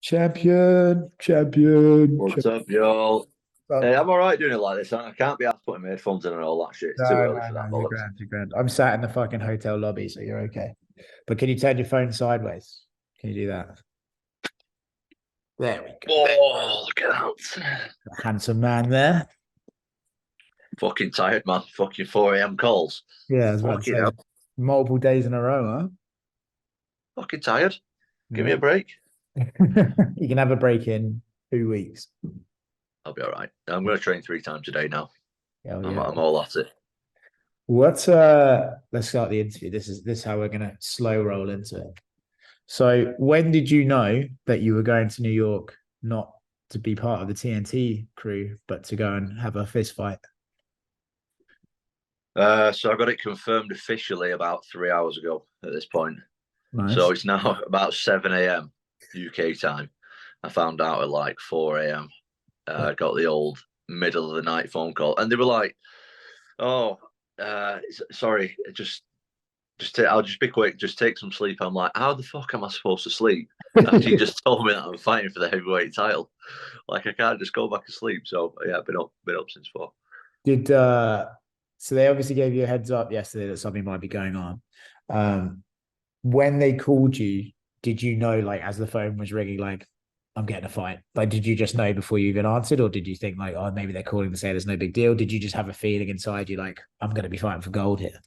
Champion, champion, What's up, y'all? champion. Hey, I'm all right doing it like this. I can't be asked putting my headphones in and all that shit. It's too No, early no, for no, that you're bollocks. grand, you're grand. I'm sat in the fucking hotel lobby, so you're okay. But can you turn your phone sideways? Can you do that? There we go. Oh, look at that. Handsome man there. Fucking tired, man. Fucking 4 a.m. calls. Yeah, I was about to Fucking say hell. multiple days in a row, Fucking tired. Give me huh? a break. Yeah. You can have a break in 2 weeks. I'll be all right. I'm going to train 3 times a day now. Hell I'm, yeah. I'm all at it. What's let's start the interview. This is how we're gonna slow roll into it. So when did you know that you were going to New York not to be part of the TNT crew, but to go and have a fist fight? So I got it confirmed officially about 3 hours ago at this point. So Nice. it's now about 7 a.m. UK time. I found out at like 4 a.m. Got the old middle of the night phone call, and they were like, "Oh, sorry, I'll just be quick. Just take some sleep." I'm like, "How the fuck am I supposed to sleep after you just told me that I'm fighting for the heavyweight title? Like, I can't just go back to sleep." So yeah, I've been up since 4. Did so they obviously gave you a heads up yesterday that something might be going on. Um, when they called you, did you know like as the phone was ringing, like I'm getting a fight? Like, did you just know before you even answered, or did you think like, oh, maybe they're calling to say there's no big deal? Did you just have a feeling inside you like I'm going to be fighting for gold here?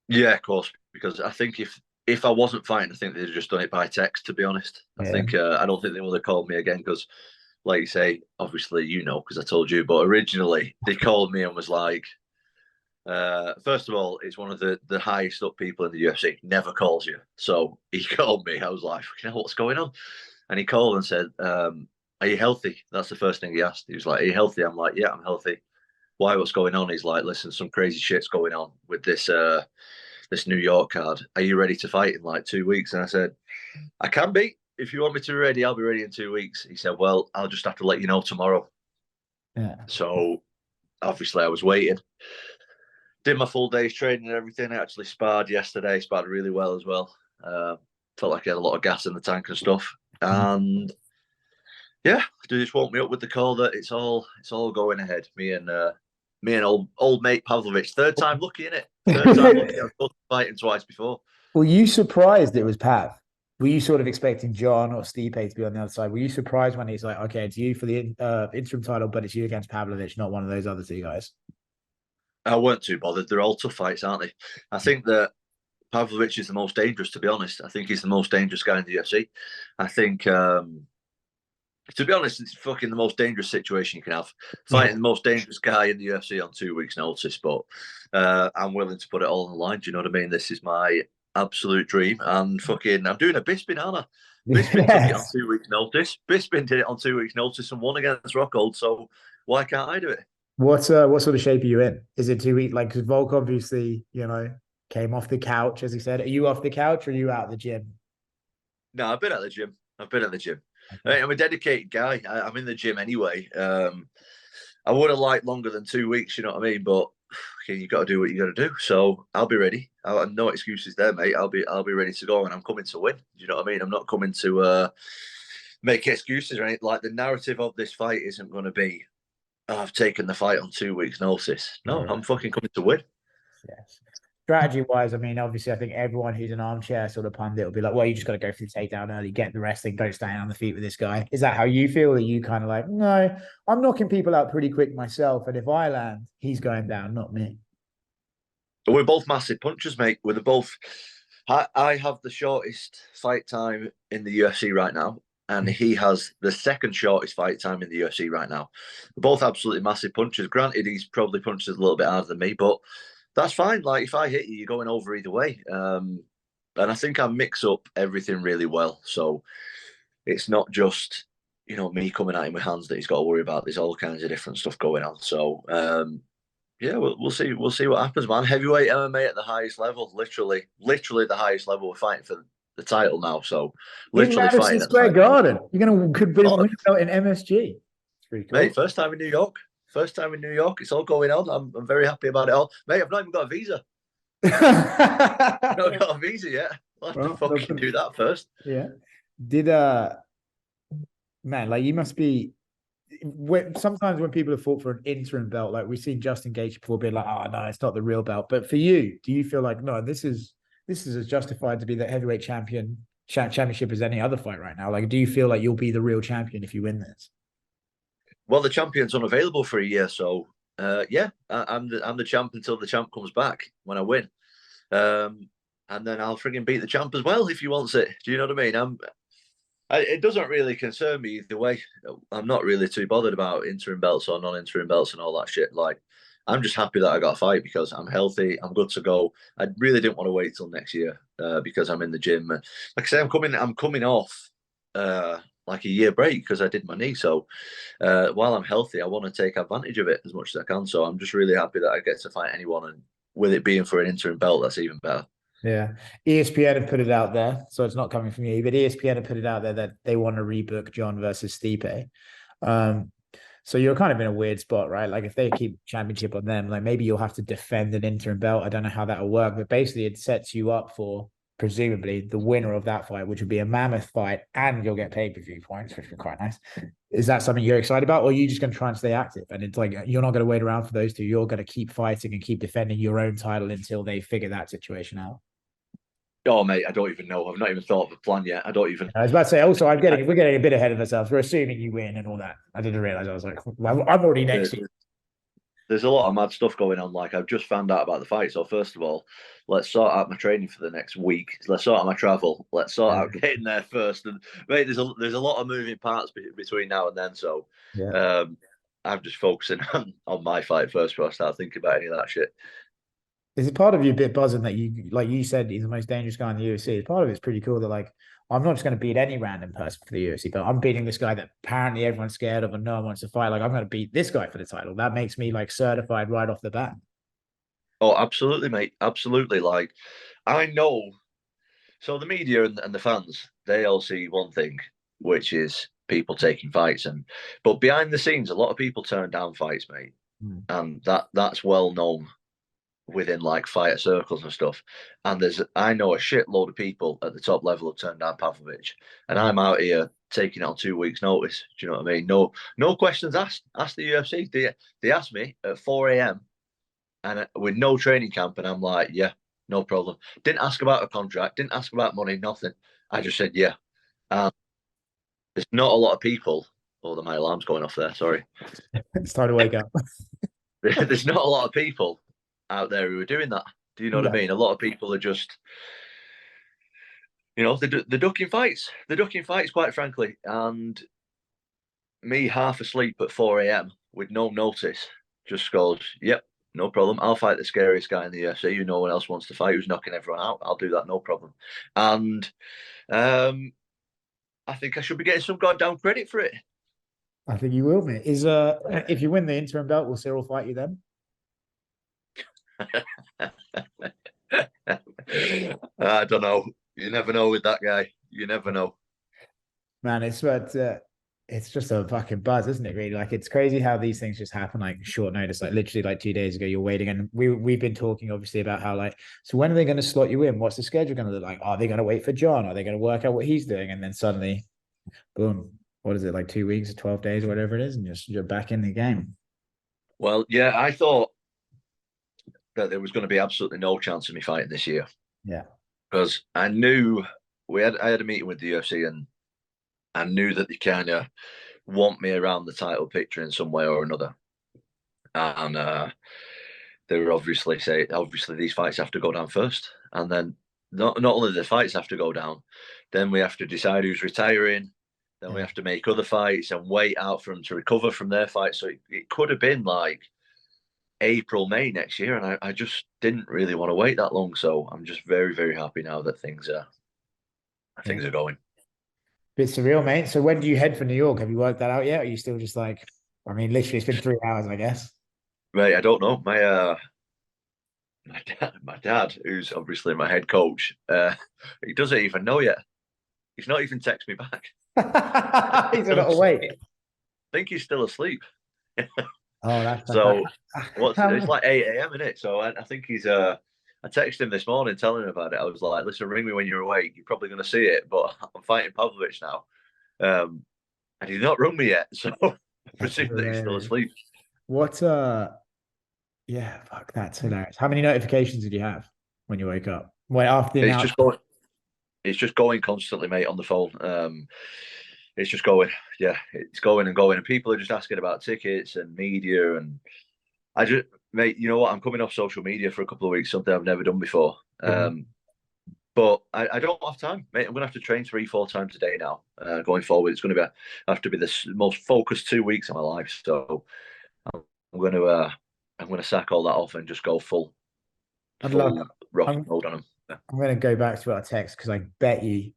Yeah, of course, because I think if I wasn't fighting, I think they'd just done it by text. To be honest, Yeah. I don't think they would have called me again because, like you say, obviously you know because I told you, but originally they called me and was like, first of all, it's one of the highest up people in the UFC. Never calls you. So he called me. I was like, you know what's going on? And he called and said, "Are you healthy?" That's the first thing he asked. He was like, "Are you healthy?" I'm like, "Yeah, I'm healthy." Why? What's going on? He's like, "Listen, some crazy shit's going on with this New York card. Are you ready to fight in like 2 weeks?" And I said, "I can be. If you want me to be ready, I'll be ready in 2 weeks." He said, "Well, I'll just have to let you know tomorrow." Yeah. So obviously, I was waiting. Did my full day's training and everything. I actually sparred yesterday, sparred really well as well. Uh, Felt like I had a lot of gas in the tank and stuff. And yeah, they just woke me up with the call that it's all going ahead. Me and old mate Pavlovich. Third time lucky in it. Third time lucky. I've both fighting twice before. Were you surprised it was Pav? Were you sort of expecting John or Stipe to be on the other side? Were you surprised when he's like, okay, it's you for the interim title, but it's you against Pavlovich, not one of those other two guys? I weren't too bothered. They're all tough fights, aren't they? I think that Pavlovich is the most dangerous, to be honest. I think he's the most dangerous guy in the UFC. I think to be honest, it's fucking the most dangerous situation you can have. Yeah. Fighting the most dangerous guy in the UFC on 2 weeks' notice, but I'm willing to put it all on the line. Do you know what I mean? This is my absolute dream, and fucking, I'm doing a Bisping, aren't I? Bisping took it on Yes. 2 weeks' notice. Bisping did it on 2 weeks' notice and won against Rockhold. So why can't I do it? What sort of shape are you in? Is it 2 weeks? Like, because Volk obviously, came off the couch, as he said. Are you off the couch or are you out of the gym? No, I've been at the gym. I've been at the gym. Okay. I'm a dedicated guy. I'm in the gym anyway. I would have liked longer than 2 weeks, you know what I mean? But okay, you got to do what you got to do. So I'll be ready. No excuses there, mate. I'll be ready to go, and I'm coming to win. Do you know what I mean? I'm not coming to make excuses or anything. Like the narrative of this fight isn't going to be, "Oh, I've taken the fight on 2 weeks' notice." All No, I'm right. fucking coming to win. Yes. Strategy wise, I mean, obviously, I think everyone who's an armchair sort of pundit will be like, well, you just got to go for the takedown early, get the wrestling, don't stand on the feet with this guy. Is that how you feel? Are you kind of like, no, I'm knocking people out pretty quick myself. And if I land, he's going down, not me. We're both massive punchers, mate. We're the both. I have the shortest fight time in the UFC right now, and he has the second shortest fight time in the UFC right now. We're both absolutely massive punchers. Granted, he's probably punches a little bit harder than me, but that's fine. Like if I hit you, you're going over either way. And I think I mix up everything really well. So it's not just me coming at him with hands that he's got to worry about. There's all kinds of different stuff going on. So yeah, we'll see. We'll see what happens, man. Heavyweight MMA at the highest level, literally the highest level. We're fighting for the title now, so In literally Madison fighting at the Square highest level. Garden, you're going to could Oh, win out in MSG. It's pretty mate, cool. first time in New York. First time in New York. It's all going on. I'm very happy about it all, mate. I've not even got a visa. I've not got a visa yet. I'll have to Well, fucking do that first. yeah. Did man, like you must be. Sometimes when people have fought for an interim belt, like we've seen Justin Gaethje before, being like, "Oh no, it's not the real belt." But for you, do you feel like no, this is as justified to be the heavyweight championship as any other fight right now? Like, do you feel like you'll be the real champion if you win this? Well, the champion's unavailable for a year, so yeah, I'm the champ until the champ comes back when I win. And then I'll frigging beat the champ as well if he wants it. Do you know what I mean? It doesn't really concern me either way. I'm not really too bothered about interim belts or non-interim belts and all that shit. Like, I'm just happy that I got a fight because I'm healthy. I'm good to go. I really didn't want to wait till next year because I'm in the gym. Like I say, I'm coming off like a year break because I did my knee. So while I'm healthy, I want to take advantage of it as much as I can. So I'm just really happy that I get to fight anyone, and with it being for an interim belt, that's even better. Yeah. ESPN have put it out there, so it's not coming from you, but ESPN have put it out there that they want to rebook John versus Stipe. Um, so you're kind of in a weird spot, right? Like if they keep championship on them, like maybe you'll have to defend an interim belt. I don't know how that'll work, but basically it sets you up for presumably the winner of that fight, which would be a mammoth fight, and you'll get pay-per-view points, which would be quite nice. Is that something you're excited about, or are you just going to try and stay active? And it's like you're not going to wait around for those two. You're going to keep fighting and keep defending your own title until they figure that situation out. Oh, mate, I don't even know. I've not even thought of a plan yet. I don't even. I was about to say, also, we're getting a bit ahead of ourselves. We're assuming you win and all that. I didn't realize. I was like, well, I'm already next to you. There's a lot of mad stuff going on. Like I've just found out about the fight. So first of all, let's sort out my training for the next week. Let's sort out my travel. Let's sort out getting there first. And mate, there's a lot of moving parts between now and then. So Yeah. I'm just focusing on my fight first before I start thinking about any of that shit. Is it part of you a bit buzzing that you, like you said, he's the most dangerous guy in the UFC? Part of it's pretty cool that like I'm not just going to beat any random person for the UFC, but I'm beating this guy that apparently everyone's scared of and no one wants to fight. Like I'm going to beat this guy for the title. That makes me like certified right off the bat. Oh, absolutely, mate. Absolutely. Like I know. So the media and the fans, they all see one thing, which is people taking fights, but behind the scenes, a lot of people turn down fights, mate, and that's well known within like fighter circles and stuff. And I know a shitload of people at the top level have turned down Pavlovich, and I'm out here taking it on 2 weeks' notice. Do you know what I mean? No questions asked. Ask the UFC. They asked me at 4 a.m. and with no training camp, and I'm like, yeah, no problem. Didn't ask about a contract. Didn't ask about money. Nothing. I just said yeah. Um, there's not a lot of people. Oh, my alarm's going off there. Sorry. It's time to wake up. There's not a lot of people out there who are doing that. Do you know what I mean? A lot of people are just, they're ducking fights. They're ducking fights, quite frankly. And me, half asleep at 4 a.m. with no notice, just goes, yep, no problem. I'll fight the scariest guy in the UFC who no one else wants to fight, who's knocking everyone out. I'll do that, no problem. And I think I should be getting some goddamn credit for it. I think you will, mate. If you win the interim belt, will Cyril fight you then? I don't know. You never know with that guy. You never know. Man, it's just a fucking buzz, isn't it? Really, like it's crazy how these things just happen like short notice. Like literally, like 2 days ago, you're waiting, and we've been talking obviously about how like, so when are they going to slot you in? What's the schedule going to look like? Are they going to wait for John? Are they going to work out what he's doing? And then suddenly, boom, what is it like 2 weeks or 12 days or whatever it is, and you're back in the game. Well, yeah, I thought that there was going to be absolutely no chance of me fighting this year. Yeah, because I knew I had a meeting with the UFC, and I knew that they kind of want me around the title picture in some way or another. And they were obviously these fights have to go down first, and then not only the fights have to go down, then we have to decide who's retiring. Then we have to make other fights and wait out for them to recover from their fights. So it could have been like April, May next year, and I just didn't really want to wait that long. So I'm just very, very happy now that things are going. bit surreal, mate. So when do you head for New York? Have you worked that out yet? Or are you still just like, I mean, literally, it's been 3 hours, I guess. Right, I don't know. My dad, who's obviously my head coach, he doesn't even know yet. He's not even texted me back. He's a little awake. I think he's still asleep. Oh, that's So fantastic. it's like 8 a.m. in it. So I think he's I texted him this morning telling him about it. I was like, listen, ring me when you're awake. You're probably gonna see it, but I'm fighting Pavlovich now. and he's not rung me yet, so I That's presume that he's still hilarious. asleep. What yeah, fuck, that's hilarious. How many notifications did you have when you woke up? Well, after the It's just announcement. going. It's just going constantly, mate, on the phone. It's just going. Yeah, it's going and going, and people are just asking about tickets and media, and I just, mate, you know what? I'm coming off social media for a couple of weeks, something I've never done before. Yeah. But I don't have time, mate. I'm going to have to train 3, 4 times a day now. Going forward, it's going to be have to be the most focused 2 weeks of my life. So I'm going to I'm going to sack all that off and just go I'd love full rock I'm mode on them. Yeah. I'm gonna go back to our text because I bet you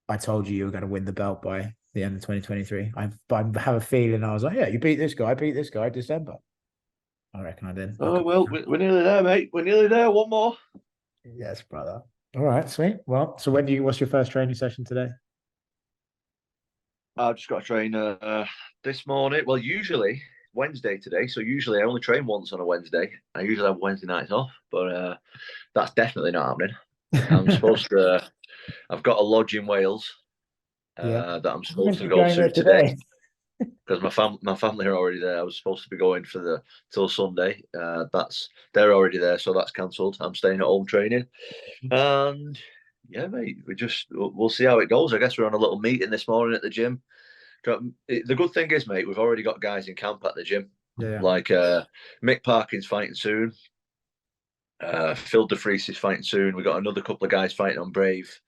I told you were gonna win the belt by the end of 2023. I have a feeling I was like, yeah, you beat this guy December. I reckon I did. Oh well, we're nearly there, mate. We're nearly there. One more. Yes, brother. All right, sweet. Well, so what's your first training session today? I've just got to train this morning. Well, usually Wednesday today. So usually I only train once on a Wednesday. I usually have Wednesday nights off, but that's definitely not happening. I'm supposed to. I've got a lodge in Wales Yeah. that I'm You meant supposed to to be go going there to today today. because my family are already there. I was supposed to be going for till Sunday. That's they're already there, so that's cancelled. I'm staying at home training, and yeah, mate, we'll see how it goes. I guess we're on a little meeting this morning at the gym. The good thing is, mate, we've already got guys in camp at the gym. Yeah. Like Mick Parkin's fighting soon. Phil DeFries is fighting soon. We've got another couple of guys fighting on Brave.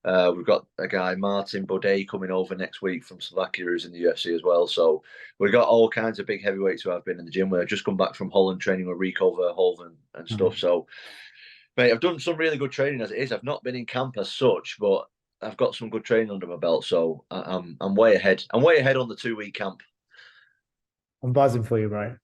We've got a guy, Martin Baudet, coming over next week from Slovakia, who's in the UFC as well. So we've got all kinds of big heavyweights who have been in the gym. We've just come back from Holland training with Rico Verhoeven and stuff. So, mate, I've done some really good training as it is. I've not been in camp as such, but I've got some good training under my belt. So I'm way ahead. I'm way ahead on the 2 week camp. I'm buzzing for you, bro.